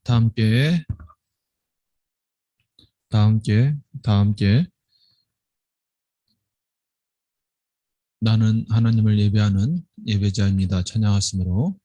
다음 기회에, 다음 기회에 나는 하나님을 예배하는 예배자입니다. 찬양하심으로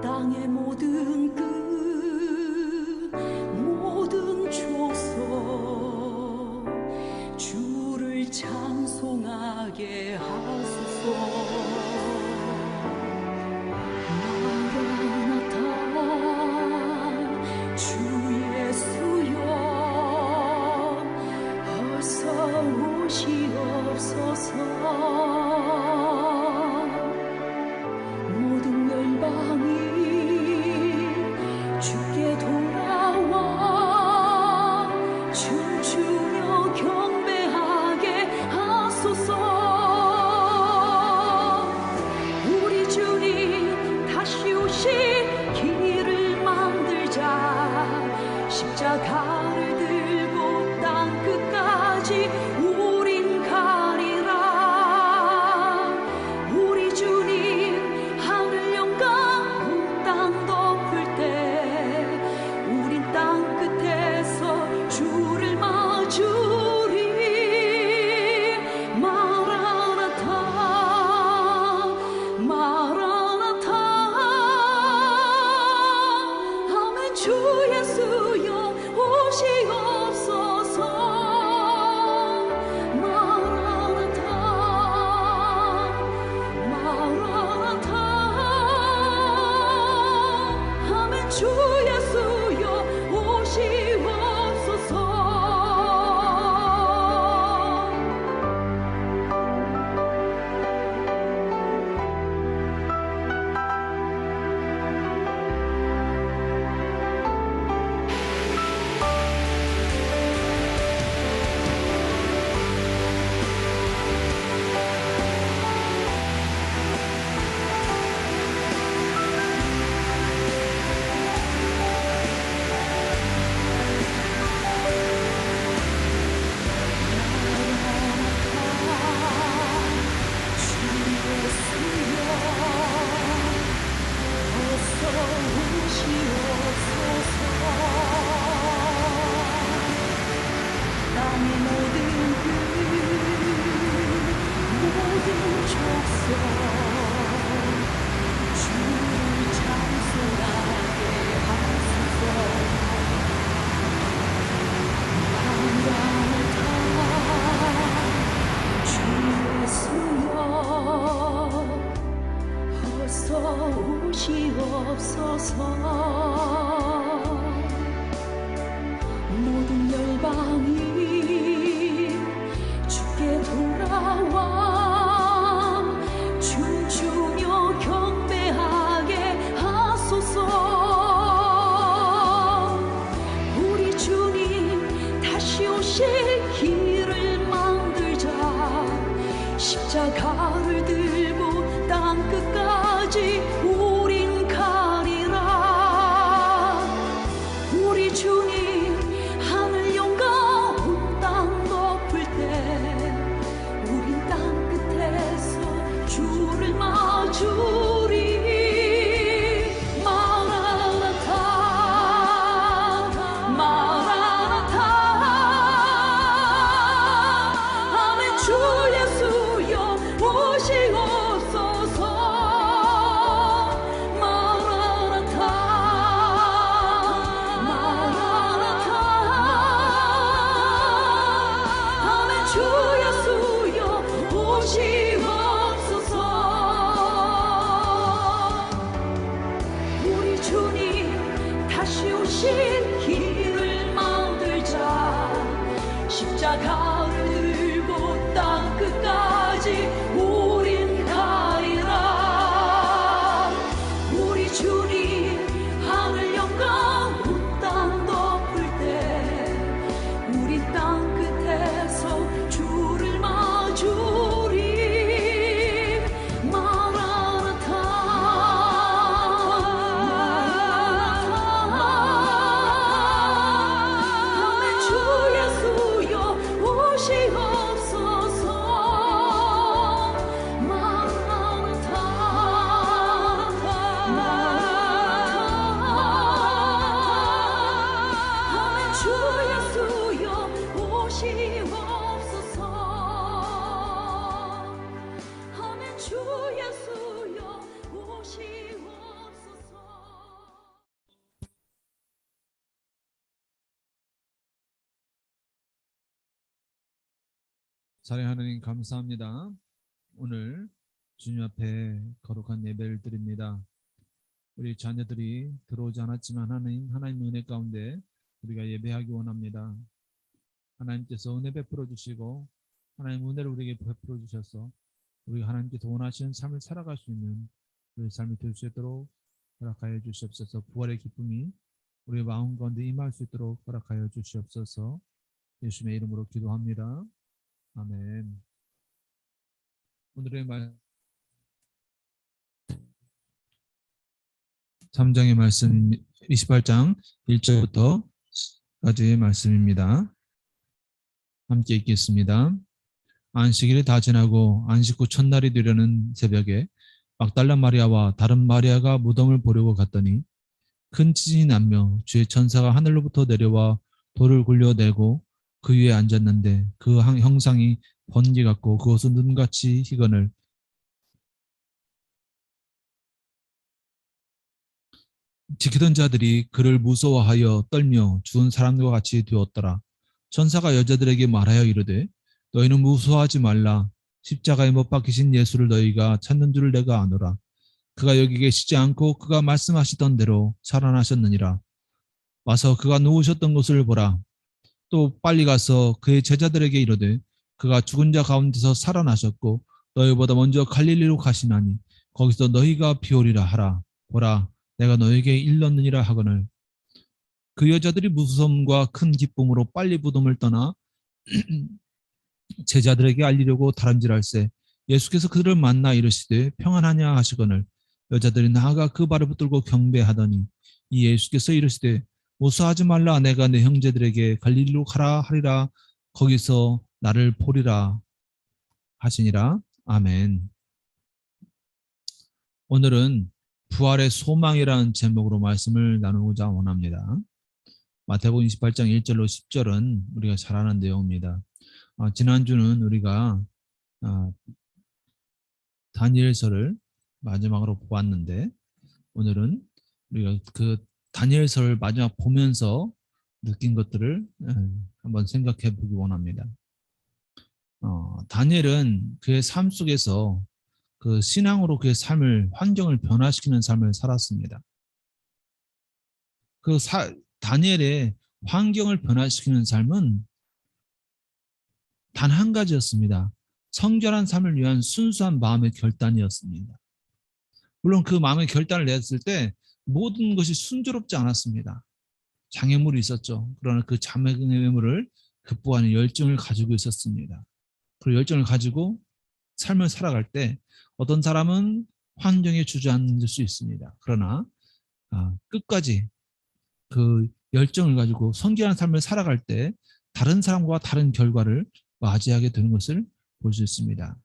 땅의 모든 끝 모든 족속 주를 찬송하게 하소서. 마라나타 주 예수여 어서 오시옵소서. 모든 열방이 주께 돌아와 춤추며 경배하게 하소서. 우리 주님 다시 오실 길을 만들자. 십자가를 들고 땅 끝까지 우린 가리라. 우리 주님 하늘 영광 땅 덮을 때 우린 땅 끝에서 주를 맞으리. 마라나타 마라나타 아멘. 주 예수여 오시옵소서. 마라나타 마라나타 아멘. 주 예수여 오시옵소서. 다시 오실 길을 만들자. 십자가를 들고 땅 끝까지 우린 가리라. 우리 주님 하늘 영광 땅 덮을 때 우리 땅 끝에서 주를 마주리. 사랑하는 하나님 감사합니다. 오늘 주님 앞에 거룩한 예배를 드립니다. 우리 자녀들이 들어오지 않았지만 하나님 은혜 가운데 우리가 예배하기 원합니다. 하나님께서 은혜 베풀어 주시고 하나님 은혜를 우리에게 베풀어 주셔서 우리가 하나님께서 원하시는 삶을 살아갈 수 있는 우리 삶이 될 수 있도록 허락하여 주시옵소서. 부활의 기쁨이 우리의 마음 가운데 임할 수 있도록 허락하여 주시옵소서. 예수님의 이름으로 기도합니다. 아멘. 오늘의 3장의 말씀 28장 1절부터까지의 말씀입니다. 함께 읽겠습니다. 안식일이 다 지나고 안식 후 첫날이 되려는 새벽에 막달라 마리아와 다른 마리아가 무덤을 보려고 갔더니 큰 지진이 나며 주의 천사가 하늘로부터 내려와 돌을 굴려내고 그 위에 앉았는데 그 형상이 번개 같고 그것은 눈같이 희건을 지키던 자들이 그를 무서워하여 떨며 죽은 사람들과 같이 되었더라. 천사가 여자들에게 말하여 이르되 너희는 무서워하지 말라. 십자가에 못 박히신 예수를 너희가 찾는 줄을 내가 아노라. 그가 여기 계시지 않고 그가 말씀하시던 대로 살아나셨느니라. 와서 그가 누우셨던 곳을 보라. 또 빨리 가서 그의 제자들에게 이르되 그가 죽은 자 가운데서 살아나셨고 너희보다 먼저 갈릴리로 가시나니 거기서 너희가 비오리라 하라. 보라, 내가 너에게 일렀느니라 하거늘. 그 여자들이 무서움과 큰 기쁨으로 빨리 무덤을 떠나 제자들에게 알리려고 다름질할세 예수께서 그들을 만나 이르시되 평안하냐 하시거늘. 여자들이 나아가 그 발을 붙들고 경배하더니 이 예수께서 이르시되 무서워하지 말라. 내가 내 형제들에게 갈릴리로 가라 하리라. 거기서 나를 보리라 하시니라. 아멘. 오늘은 부활의 소망이라는 제목으로 말씀을 나누고자 원합니다. 마태복음 28장 1절로 10절은 우리가 잘 아는 내용입니다. 지난주는 우리가 다니엘서를 마지막으로 보았는데 오늘은 우리가 그 다니엘서를 마지막 보면서 느낀 것들을 한번 생각해 보기 원합니다. 다니엘은 그의 삶 속에서 그 신앙으로 그의 삶을 환경을 변화시키는 삶을 살았습니다. 다니엘의 환경을 변화시키는 삶은 단 한 가지였습니다. 성결한 삶을 위한 순수한 마음의 결단이었습니다. 물론 그 마음의 결단을 냈을 때 모든 것이 순조롭지 않았습니다. 장애물이 있었죠. 그러나 그 장애물을 극복하는 열정을 가지고 있었습니다. 그 열정을 가지고 삶을 살아갈 때 어떤 사람은 환경에 주저앉을 수 있습니다. 그러나 끝까지 그 열정을 가지고 성결한 삶을 살아갈 때 다른 사람과 다른 결과를 맞이하게 되는 것을 볼 수 있습니다.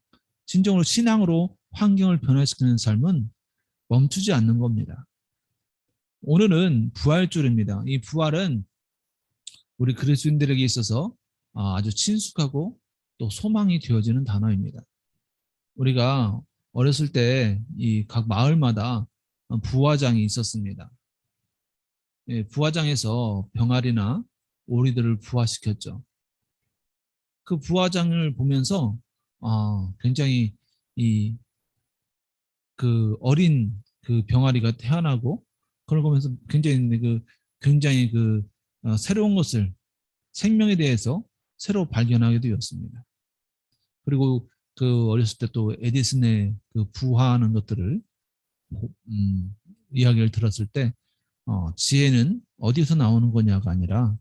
진정으로 신앙으로 환경을 변화시키는 삶은 멈추지 않는 겁니다. 오늘은 부활주일입니다. 이 부활은 우리 그리스도인들에게 있어서 아주 친숙하고 또 소망이 되어지는 단어입니다. 우리가 어렸을 때 이 각 마을마다 부화장이 있었습니다. 부화장에서 병아리나 오리들을 부화시켰죠. 그 부화장을 보면서 굉장히 그 어린 그 병아리가 태어나고 그걸 보면서 굉장히 그 굉장히 새로운 것을 생명에 대해서 새로 발견하게 되었습니다. 그리고 어렸을 때 또 에디슨의 부화하는 것들을 이야기를 들었을 때 지혜는 어디서 나오는 거냐가 아니라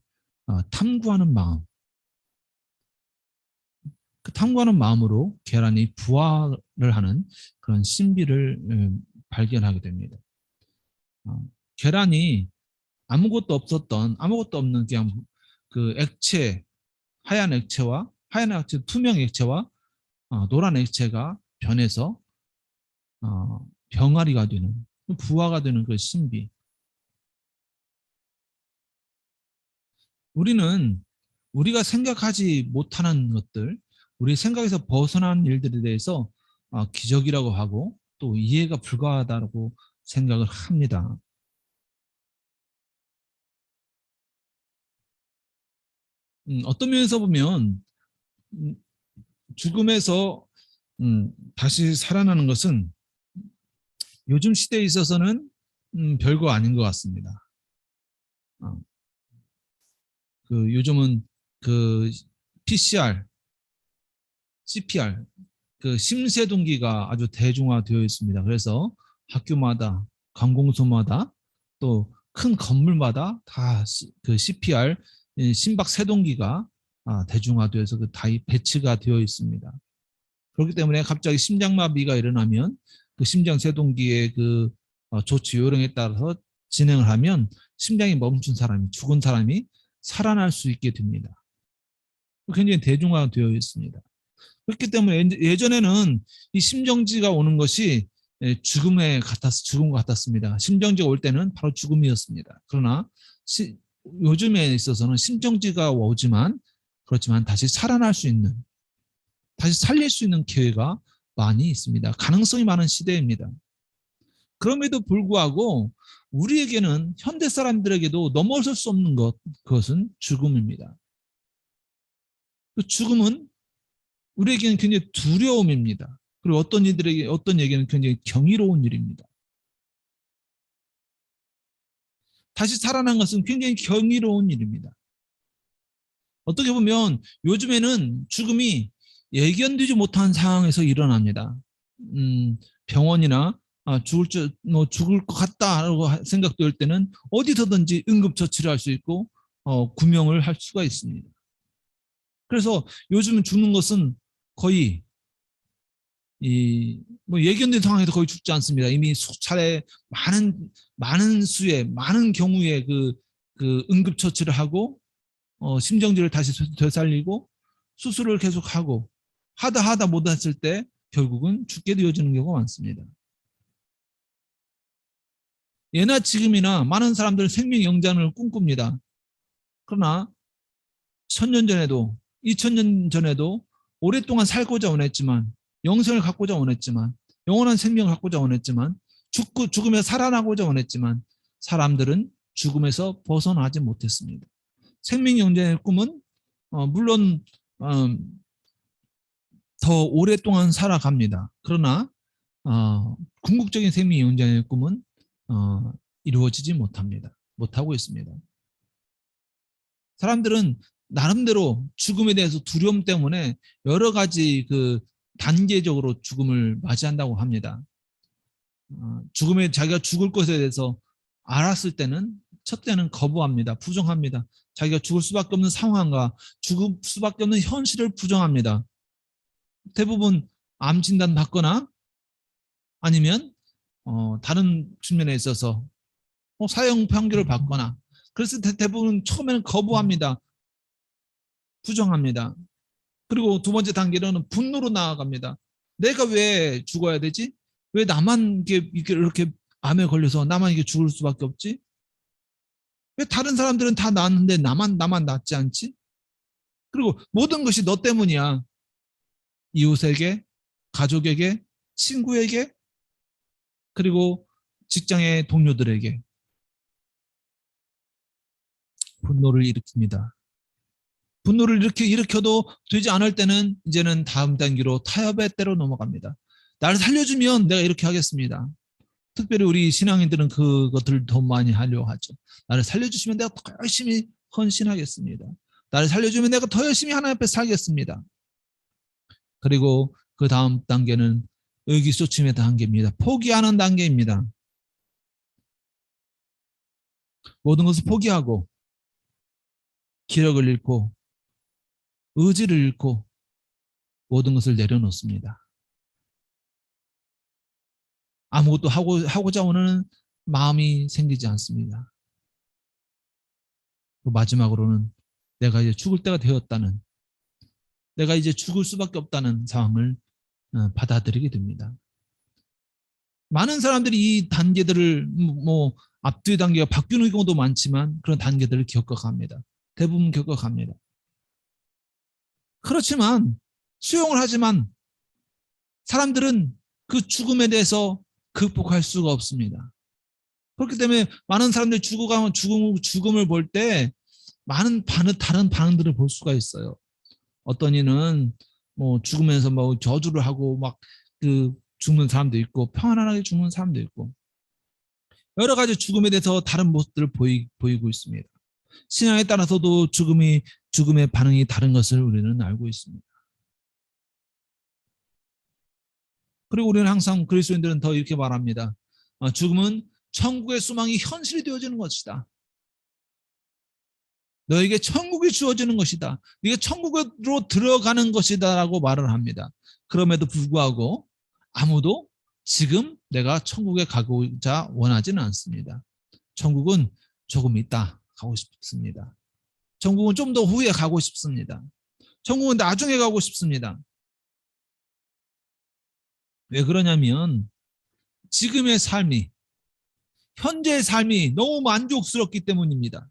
탐구하는 마음. 그 탐구하는 마음으로 계란이 부화를 하는 그런 신비를 발견하게 됩니다. 계란이 아무것도 없는 그냥 액체, 하얀 액체, 투명 액체와 노란 액체가 변해서 병아리가 되는, 부화가 되는 그 신비. 우리가 생각하지 못하는 것들, 우리 생각에서 벗어난 일들에 대해서 기적이라고 하고 또 이해가 불가하다고 생각을 합니다. 어떤 면에서 보면 죽음에서 다시 살아나는 것은 요즘 시대에 있어서는 별거 아닌 것 같습니다. 요즘은 PCR, CPR, 심세동기가 아주 대중화되어 있습니다. 그래서 학교마다, 관공서마다 또 큰 건물마다 다 CPR, 심박세동기가 대중화되어서 다 배치가 되어 있습니다. 그렇기 때문에 갑자기 심장마비가 일어나면 심장세동기의 조치 요령에 따라서 진행을 하면 심장이 멈춘 사람이, 죽은 사람이 살아날 수 있게 됩니다. 굉장히 대중화되어 있습니다. 그렇기 때문에 예전에는 이 심정지가 오는 것이 죽음 같았습니다. 심정지가 올 때는 바로 죽음이었습니다. 그러나 요즘에 있어서는 심정지가 그렇지만 다시 살아날 수 있는, 다시 살릴 수 있는 기회가 많이 있습니다. 가능성이 많은 시대입니다. 그럼에도 불구하고 우리에게는, 현대 사람들에게도 넘어설 수 없는 그것은 죽음입니다. 그 죽음은 우리에게는 굉장히 두려움입니다. 그리고 어떤 얘기는 굉장히 경이로운 일입니다. 다시 살아난 것은 굉장히 경이로운 일입니다. 어떻게 보면 요즘에는 죽음이 예견되지 못한 상황에서 일어납니다. 병원이나 죽을 것 같다라고 생각될 때는 어디서든지 응급처치를 할 수 있고 구명을 할 수가 있습니다. 그래서 요즘 죽는 것은 거의 예견된 상황에서 거의 죽지 않습니다. 이미 수차례 많은 경우에 응급처치를 하고 심정지를 다시 되살리고 수술을 계속하고 하다 못했을 때 결국은 죽게 되어지는 경우가 많습니다. 예나 지금이나 많은 사람들은 생명 영장을 꿈꿉니다. 그러나 1000년 전에도 2000년 전에도 오랫동안 살고자 원했지만, 영생을 갖고자 원했지만, 영원한 생명을 갖고자 원했지만, 죽음에 살아나고자 원했지만 사람들은 죽음에서 벗어나지 못했습니다. 생명 영장의 꿈은 물론 더 오랫동안 살아갑니다. 그러나 궁극적인 생명 영장의 꿈은 이루어지지 못하고 있습니다. 사람들은 나름대로 죽음에 대해서 두려움 때문에 여러 가지 단계적으로 죽음을 맞이한다고 합니다. 자기가 죽을 것에 대해서 알았을 때는 첫째는 거부합니다. 부정합니다. 자기가 죽을 수밖에 없는 상황과 죽을 수밖에 없는 현실을 부정합니다. 대부분 암 진단 받거나 아니면 다른 측면에 있어서 사형 판결을 받거나, 그래서 대부분 처음에는 거부합니다. 부정합니다. 그리고 두 번째 단계로는 분노로 나아갑니다. 내가 왜 죽어야 되지? 왜 나만 이렇게 암에 걸려서 나만 이게 죽을 수밖에 없지? 왜 다른 사람들은 다 낫는데 나만 낫지 않지? 그리고 모든 것이 너 때문이야. 이웃에게, 가족에게, 친구에게, 그리고 직장의 동료들에게 분노를 일으킵니다. 분노를 일으켜도 되지 않을 때는 이제는 다음 단계로 타협의 때로 넘어갑니다. 나를 살려주면 내가 이렇게 하겠습니다. 특별히 우리 신앙인들은 그것들을 더 많이 하려고 하죠. 나를 살려주시면 내가 더 열심히 헌신하겠습니다. 나를 살려주면 내가 더 열심히 하나님 앞에 살겠습니다. 그리고 그 다음 단계는 의기소침의 단계입니다. 포기하는 단계입니다. 모든 것을 포기하고 기력을 잃고 의지를 잃고 모든 것을 내려놓습니다. 아무것도 하고자 하는 마음이 생기지 않습니다. 마지막으로는 내가 이제 죽을 때가 되었다는, 내가 이제 죽을 수밖에 없다는 상황을 받아들이게 됩니다. 많은 사람들이 이 단계들을 앞뒤 단계가 바뀌는 경우도 많지만 그런 단계들을 겪어갑니다. 대부분 겪어갑니다. 그렇지만 수용을 하지만 사람들은 그 죽음에 대해서 극복할 수가 없습니다. 그렇기 때문에 많은 사람들이 죽음을 볼 때 많은 다른 반응들을 볼 수가 있어요. 어떤 이는 죽으면서 저주를 하고 죽는 사람도 있고 평안하게 죽는 사람도 있고 여러 가지 죽음에 대해서 다른 모습들을 보이고 있습니다. 신앙에 따라서도 죽음의 반응이 다른 것을 우리는 알고 있습니다. 그리고 우리는 항상 그리스도인들은 더 이렇게 말합니다. 죽음은 천국의 소망이 현실이 되어지는 것이다. 너에게 천국이 주어지는 것이다. 이게 천국으로 들어가는 것이다 라고 말을 합니다. 그럼에도 불구하고 아무도 지금 내가 천국에 가고자 원하지는 않습니다. 천국은 조금 있다 가고 싶습니다. 천국은 좀 더 후에 가고 싶습니다. 천국은 나중에 가고 싶습니다. 왜 그러냐면 지금의 삶이, 현재의 삶이 너무 만족스럽기 때문입니다.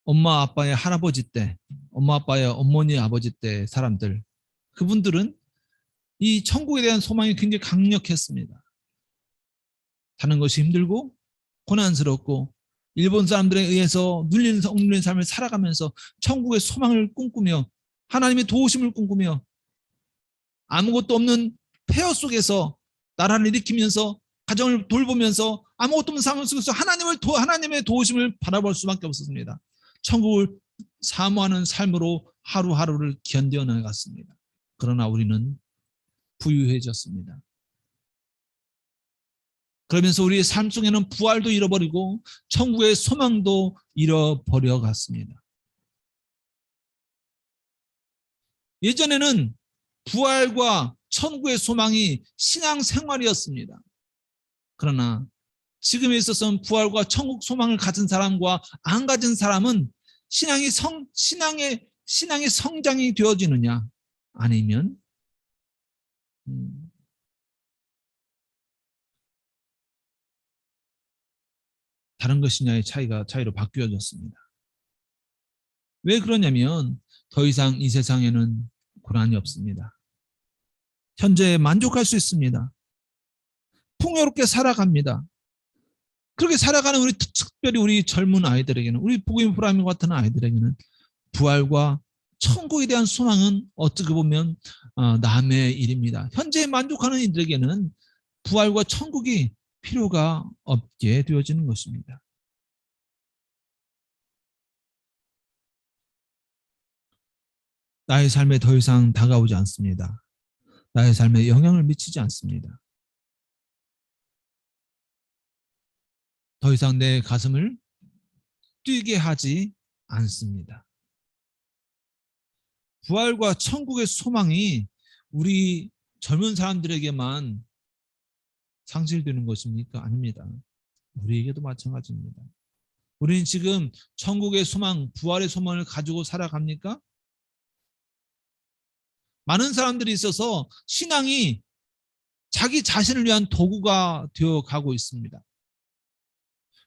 엄마 아빠의 할아버지 때, 엄마 아빠의 어머니 아버지 때 사람들, 그분들은 이 천국에 대한 소망이 굉장히 강력했습니다. 사는 것이 힘들고 고난스럽고 일본 사람들에 의해서 눌린 삶을 살아가면서 천국의 소망을 꿈꾸며 하나님의 도우심을 꿈꾸며 아무것도 없는 폐허 속에서 나라를 일으키면서 가정을 돌보면서 아무것도 없는 상황 속에서 하나님의 도우심을 바라볼 수밖에 없었습니다. 천국을 사모하는 삶으로 하루하루를 견뎌 나갔습니다. 그러나 우리는 부유해졌습니다. 그러면서 우리의 삶 속에는 부활도 잃어버리고 천국의 소망도 잃어버려 갔습니다. 예전에는 부활과 천국의 소망이 신앙생활이었습니다. 그러나 지금에 있어서는 부활과 천국 소망을 가진 사람과 안 가진 사람은 신앙의 성장이 되어지느냐 아니면 다른 것이냐의 차이로 바뀌어졌습니다. 왜 그러냐면 더 이상 이 세상에는 고난이 없습니다. 현재에 만족할 수 있습니다. 풍요롭게 살아갑니다. 그렇게 살아가는 특별히 우리 젊은 아이들에게는, 우리 복음 프라임 같은 아이들에게는 부활과 천국에 대한 소망은 어떻게 보면 남의 일입니다. 현재에 만족하는 이들에게는 부활과 천국이 필요가 없게 되어지는 것입니다. 나의 삶에 더 이상 다가오지 않습니다. 나의 삶에 영향을 미치지 않습니다. 더 이상 내 가슴을 뛰게 하지 않습니다. 부활과 천국의 소망이 우리 젊은 사람들에게만 상실되는 것입니까? 아닙니다. 우리에게도 마찬가지입니다. 우리는 지금 천국의 소망, 부활의 소망을 가지고 살아갑니까? 많은 사람들이 있어서 신앙이 자기 자신을 위한 도구가 되어 가고 있습니다.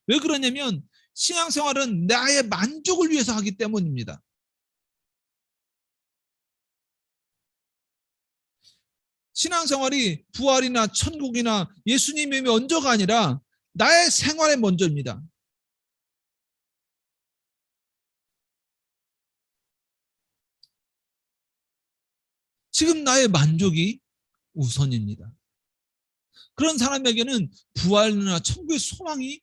왜 그러냐면 신앙생활은 나의 만족을 위해서 하기 때문입니다. 신앙생활이 부활이나 천국이나 예수님의 먼저가 아니라 나의 생활의 먼저입니다. 지금 나의 만족이 우선입니다. 그런 사람에게는 부활이나 천국의 소망이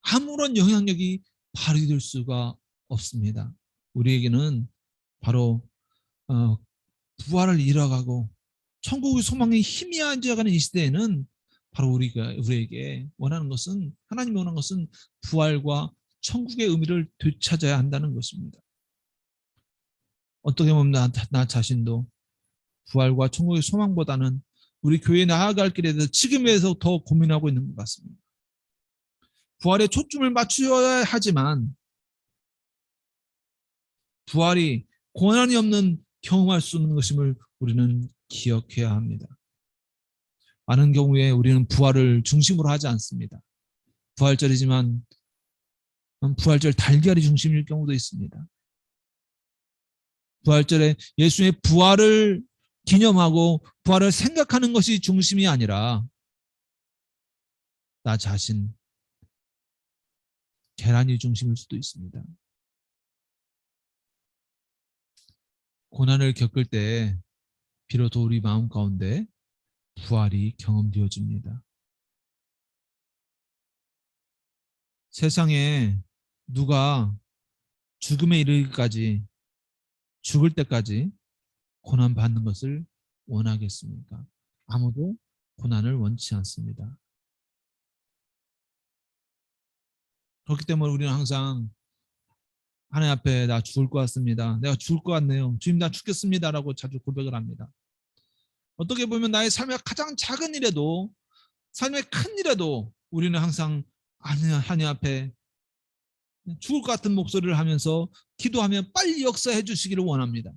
아무런 영향력이 발휘될 수가 없습니다. 우리에게는 바로 부활을 이뤄가고 천국의 소망이 희미해져가는 이 시대에는 바로 우리에게 원하는 것은, 하나님이 원하는 것은 부활과 천국의 의미를 되찾아야 한다는 것입니다. 어떻게 보면 나 자신도 부활과 천국의 소망보다는 우리 교회에 나아갈 길에 대해서 지금에서 더 고민하고 있는 것 같습니다. 부활에 초점을 맞추어야 하지만 부활이 고난이 없는 경험할 수 있는 것임을 우리는 기억해야 합니다. 많은 경우에 우리는 부활을 중심으로 하지 않습니다. 부활절이지만 부활절 달걀이 중심일 경우도 있습니다. 부활절에 예수의 부활을 기념하고 부활을 생각하는 것이 중심이 아니라 나 자신, 계란이 중심일 수도 있습니다. 고난을 겪을 때 비로소 우리 마음 가운데 부활이 경험되어집니다. 세상에 누가 죽음에 이르기까지, 죽을 때까지 고난 받는 것을 원하겠습니까? 아무도 고난을 원치 않습니다. 그렇기 때문에 우리는 항상 하나님 앞에 나 죽을 것 같습니다. 내가 죽을 것 같네요. 주님 나 죽겠습니다라고 자주 고백을 합니다. 어떻게 보면 나의 삶의 가장 작은 일에도, 삶의 큰 일에도 우리는 항상 하나님 앞에 죽을 것 같은 목소리를 하면서 기도하며 빨리 역사해 주시기를 원합니다.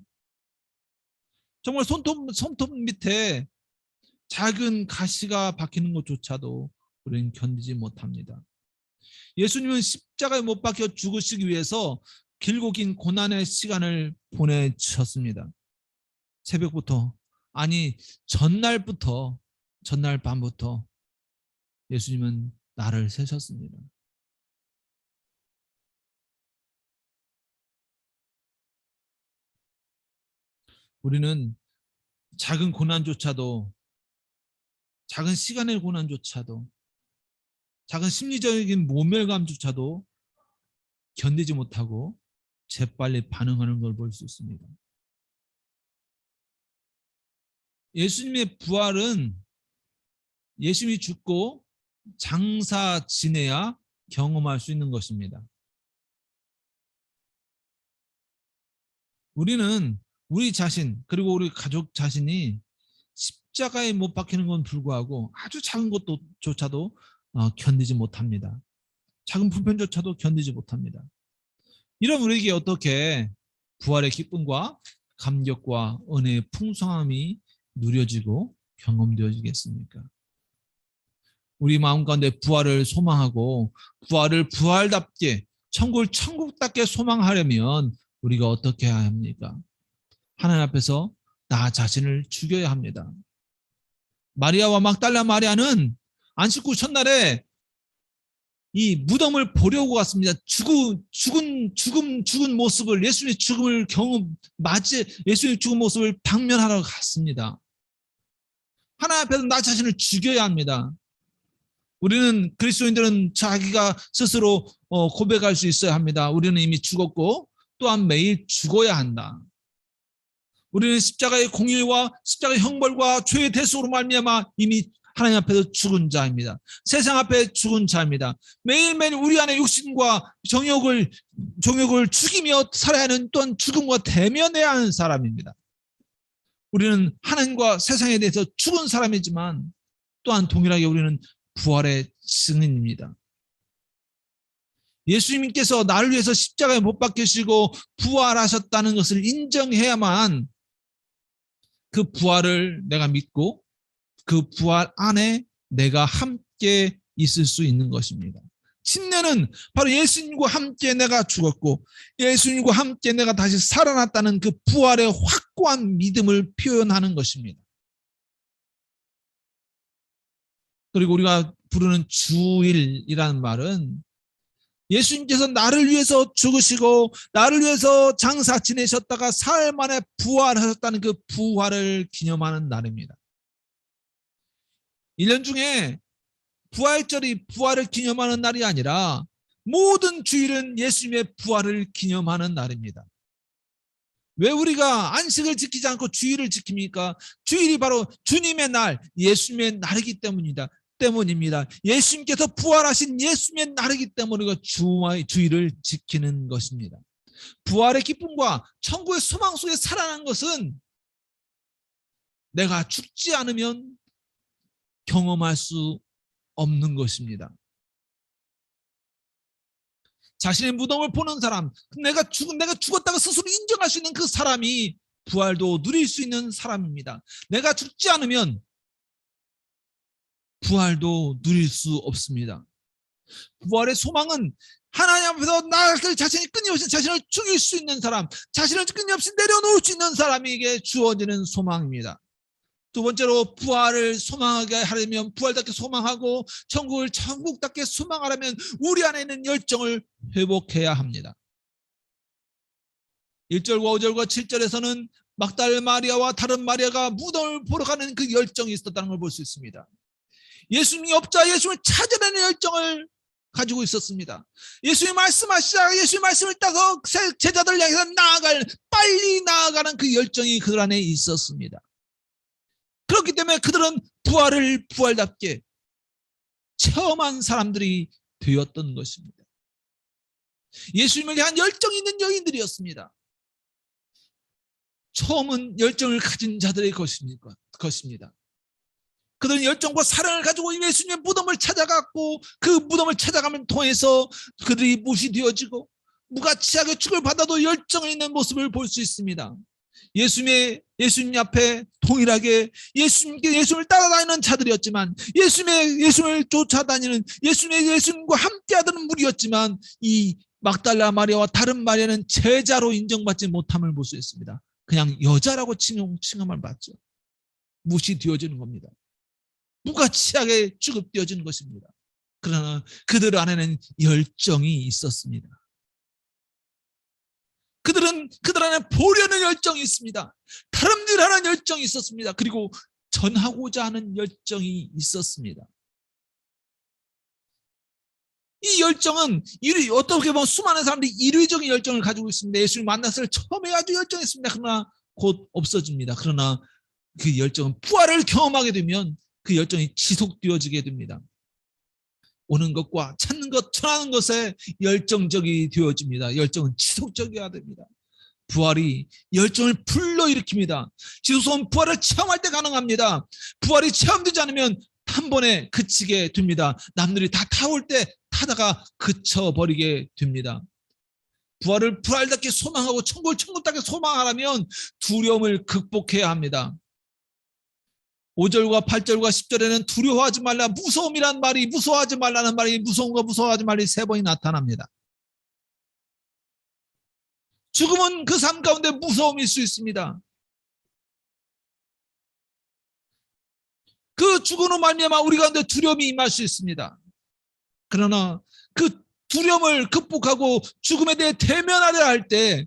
정말 손톱 밑에 작은 가시가 박히는 것조차도 우리는 견디지 못합니다. 예수님은 십자가에 못 박혀 죽으시기 위해서 길고 긴 고난의 시간을 보내셨습니다. 새벽부터, 아니 전날 밤부터 예수님은 나를 세셨습니다. 우리는 작은 고난조차도, 작은 시간의 고난조차도, 작은 심리적인 모멸감조차도 견디지 못하고 재빨리 반응하는 걸 볼 수 있습니다. 예수님의 부활은 예수님이 죽고 장사 지내야 경험할 수 있는 것입니다. 우리는 우리 자신, 그리고 우리 가족 자신이 십자가에 못 박히는 건 불구하고 아주 작은 것조차도 견디지 못합니다. 작은 불편조차도 견디지 못합니다. 이런 우리에게 어떻게 부활의 기쁨과 감격과 은혜의 풍성함이 누려지고 경험되어지겠습니까? 우리 마음 가운데 부활을 소망하고 부활을 부활답게, 천국을 천국답게 소망하려면 우리가 어떻게 해야 합니까? 하나님 앞에서 나 자신을 죽여야 합니다. 마리아와 막달라 마리아는 안식구 첫날에 이 무덤을 보려고 갔습니다. 죽은 모습을, 예수님의 죽음을 예수님의 죽은 모습을 방면하러 갔습니다. 하나님 앞에서 나 자신을 죽여야 합니다. 우리는 그리스도인들은 자기가 스스로 고백할 수 있어야 합니다. 우리는 이미 죽었고 또한 매일 죽어야 한다. 우리는 십자가의 공의와 십자가의 형벌과 죄의 대속으로 말미암아 이미 하나님 앞에서 죽은 자입니다. 세상 앞에 죽은 자입니다. 매일매일 우리 안에 육신과 정욕을 죽이며 살아야 하는, 또한 죽음과 대면해야 하는 사람입니다. 우리는 하나님과 세상에 대해서 죽은 사람이지만 또한 동일하게 우리는 부활의 증인입니다. 예수님께서 나를 위해서 십자가에 못 박히시고 부활하셨다는 것을 인정해야만 그 부활을 내가 믿고 그 부활 안에 내가 함께 있을 수 있는 것입니다. 침례는 바로 예수님과 함께 내가 죽었고 예수님과 함께 내가 다시 살아났다는 그 부활의 확고한 믿음을 표현하는 것입니다. 그리고 우리가 부르는 주일이라는 말은 예수님께서 나를 위해서 죽으시고 나를 위해서 장사 지내셨다가 사흘 만에 부활하셨다는 그 부활을 기념하는 날입니다. 1년 중에 부활절이 부활을 기념하는 날이 아니라 모든 주일은 예수님의 부활을 기념하는 날입니다. 왜 우리가 안식을 지키지 않고 주일을 지킵니까? 주일이 바로 주님의 날, 예수님의 날이기 때문입니다. 예수님께서 부활하신 예수님의 날이기 때문에 주일을 지키는 것입니다. 부활의 기쁨과 천국의 소망 속에 살아난 것은 내가 죽지 않으면 경험할 수 없는 것입니다. 자신의 무덤을 보는 사람, 내가 죽었다고 스스로 인정할 수 있는 그 사람이 부활도 누릴 수 있는 사람입니다. 내가 죽지 않으면 부활도 누릴 수 없습니다. 부활의 소망은 하나님 앞에서 나를 자신이 끊임없이 자신을 죽일 수 있는 사람, 자신을 끊임없이 내려놓을 수 있는 사람에게 주어지는 소망입니다. 두 번째로 부활을 소망하게 하려면 부활답게 소망하고 천국을 천국답게 소망하려면 우리 안에 있는 열정을 회복해야 합니다. 1절과 5절과 7절에서는 막달 마리아와 다른 마리아가 무덤을 보러 가는 그 열정이 있었다는 걸 볼 수 있습니다. 예수님이 없자 예수님을 찾아내는 열정을 가지고 있었습니다. 예수님이 말씀하시자 예수님의 말씀을 따서 제자들을 향해서 빨리 나아가는 그 열정이 그들 안에 있었습니다. 그렇기 때문에 그들은 부활을 부활답게 체험한 사람들이 되었던 것입니다. 예수님을 향한 열정이 있는 여인들이었습니다. 처음은 열정을 가진 자들의 것입니다. 그들은 열정과 사랑을 가지고 예수님의 무덤을 찾아갔고 그 무덤을 찾아가면 통해서 그들이 못이 되어지고 무가치하게 축을 받아도 열정을 있는 모습을 볼 수 있습니다. 예수님 앞에 동일하게 예수님을 따라다니는 자들이었지만 예수님을 쫓아다니는 예수님과 함께하던 무리였지만 이 막달라 마리아와 다른 마리아는 제자로 인정받지 못함을 볼 수 있습니다. 그냥 여자라고 칭함을 받죠. 무시되어지는 겁니다. 무가치하게 취급되어지는 것입니다. 그러나 그들 안에는 열정이 있었습니다. 그들 안에 보려는 열정이 있습니다. 다름질하는 열정이 있었습니다. 그리고 전하고자 하는 열정이 있었습니다. 이 열정은 어떻게 보면 수많은 사람들이 이례적인 열정을 가지고 있습니다. 예수님 만났을 때 처음에 아주 열정했습니다. 그러나 곧 없어집니다. 그러나 그 열정은 부활을 경험하게 되면 그 열정이 지속되어지게 됩니다. 오는 것과 찾는 것, 전하는 것에 열정적이 되어집니다. 열정은 지속적이어야 됩니다. 부활이 열정을 불러일으킵니다. 지속적인 부활을 체험할 때 가능합니다. 부활이 체험되지 않으면 한 번에 그치게 됩니다. 남들이 다 타올 때 타다가 그쳐버리게 됩니다. 부활을 부활답게 소망하고 천국을 천국답게 소망하려면 두려움을 극복해야 합니다. 5절과 8절과 10절에는 두려워하지 말라, 무서움이란 말이, 무서워하지 말라는 말이, 무서움과 무서워하지 말이 3번이 나타납니다. 죽음은 그 삶 가운데 무서움일 수 있습니다. 그 죽음으로 말미암아 우리 가운데 두려움이 임할 수 있습니다. 그러나 그 두려움을 극복하고 죽음에 대해 대면하려 할 때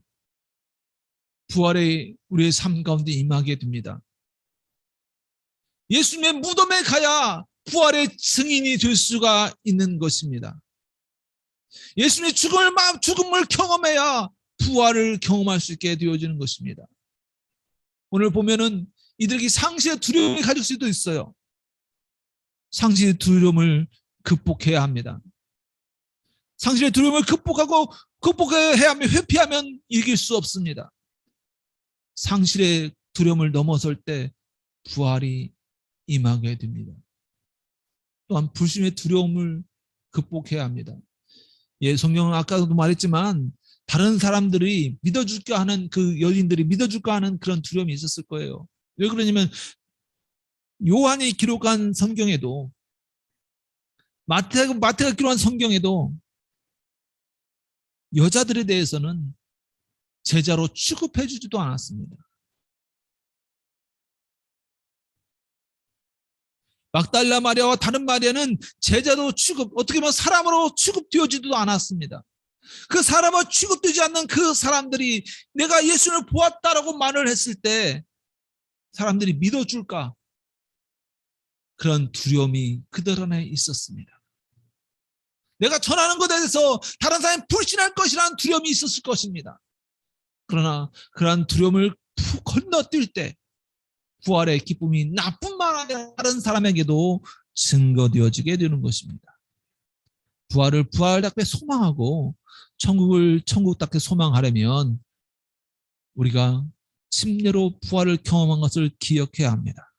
부활이 우리의 삶 가운데 임하게 됩니다. 예수님의 무덤에 가야 부활의 증인이 될 수가 있는 것입니다. 예수님의 죽음을 경험해야 부활을 경험할 수 있게 되어지는 것입니다. 오늘 보면은 이들에게 상실의 두려움을 가질 수도 있어요. 상실의 두려움을 극복해야 합니다. 상실의 두려움을 극복해야 하면, 회피하면 이길 수 없습니다. 상실의 두려움을 넘어설 때 부활이 임하게 됩니다. 또한 불신의 두려움을 극복해야 합니다. 성경은 아까도 말했지만 다른 사람들이 믿어줄까 하는 그 여인들이 믿어줄까 하는 그런 두려움이 있었을 거예요. 왜 그러냐면 요한이 기록한 성경에도 마태가 기록한 성경에도 여자들에 대해서는 제자로 취급해 주지도 않았습니다. 막달라 마리아와 다른 마리아는 제자도 취급, 어떻게 보면 사람으로 취급되어지도 않았습니다. 그 사람으로 취급되지 않는 그 사람들이 내가 예수를 보았다라고 말을 했을 때 사람들이 믿어줄까? 그런 두려움이 그들 안에 있었습니다. 내가 전하는 것에 대해서 다른 사람이 불신할 것이라는 두려움이 있었을 것입니다. 그러나 그러한 두려움을 푹 건너뛸 때 부활의 기쁨이 나뿐만 아니라 다른 사람에게도 증거되어지게 되는 것입니다. 부활을 부활답게 소망하고 천국을 천국답게 소망하려면 우리가 침례로 부활을 경험한 것을 기억해야 합니다.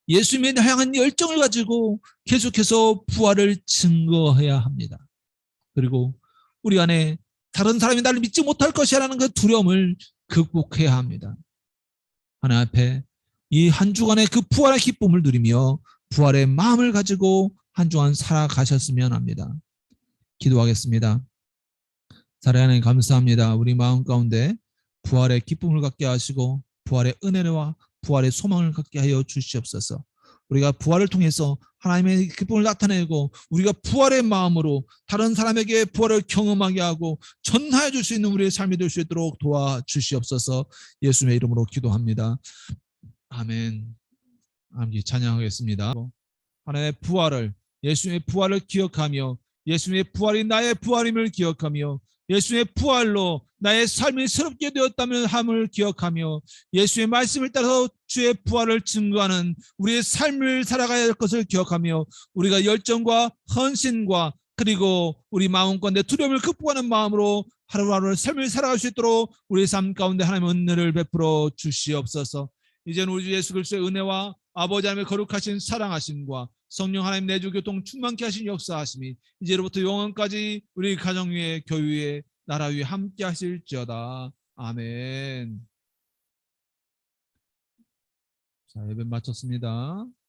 예수님에 향한 열정을 가지고 계속해서 부활을 증거해야 합니다. 그리고 우리 안에 다른 사람이 나를 믿지 못할 것이라는 그 두려움을 극복해야 합니다. 하나님 앞에 이 한 주간의 그 부활의 기쁨을 누리며 부활의 마음을 가지고 한 주간 살아가셨으면 합니다. 기도하겠습니다. 사랑하는 감사합니다. 우리 마음 가운데 부활의 기쁨을 갖게 하시고 부활의 은혜와 부활의 소망을 갖게 하여 주시옵소서. 우리가 부활을 통해서 하나님의 기쁨을 나타내고 우리가 부활의 마음으로 다른 사람에게 부활을 경험하게 하고 전하여 줄 수 있는 우리의 삶이 될 수 있도록 도와주시옵소서. 예수님의 이름으로 기도합니다. 아멘. 아멘. 찬양하겠습니다. 하나님의 부활을, 예수님의 부활을 기억하며 예수님의 부활이 나의 부활임을 기억하며 예수의 부활로 나의 삶이 새롭게 되었다면 함을 기억하며 예수의 말씀을 따라서 주의 부활을 증거하는 우리의 삶을 살아가야 할 것을 기억하며 우리가 열정과 헌신과 그리고 우리 마음 가운데 두려움을 극복하는 마음으로 하루하루 삶을 살아갈 수 있도록 우리의 삶 가운데 하나님의 은혜를 베풀어 주시옵소서. 이제는 우리 주 예수 그리스도의 은혜와 아버지 하나님의 거룩하신 사랑하심과 성령 하나님 내주 교통 충만케 하신 역사하심이 이제로부터 영원까지 우리 가정 위에 교회 위에 나라 위에 함께 하실지어다. 아멘. 자, 예배 마쳤습니다.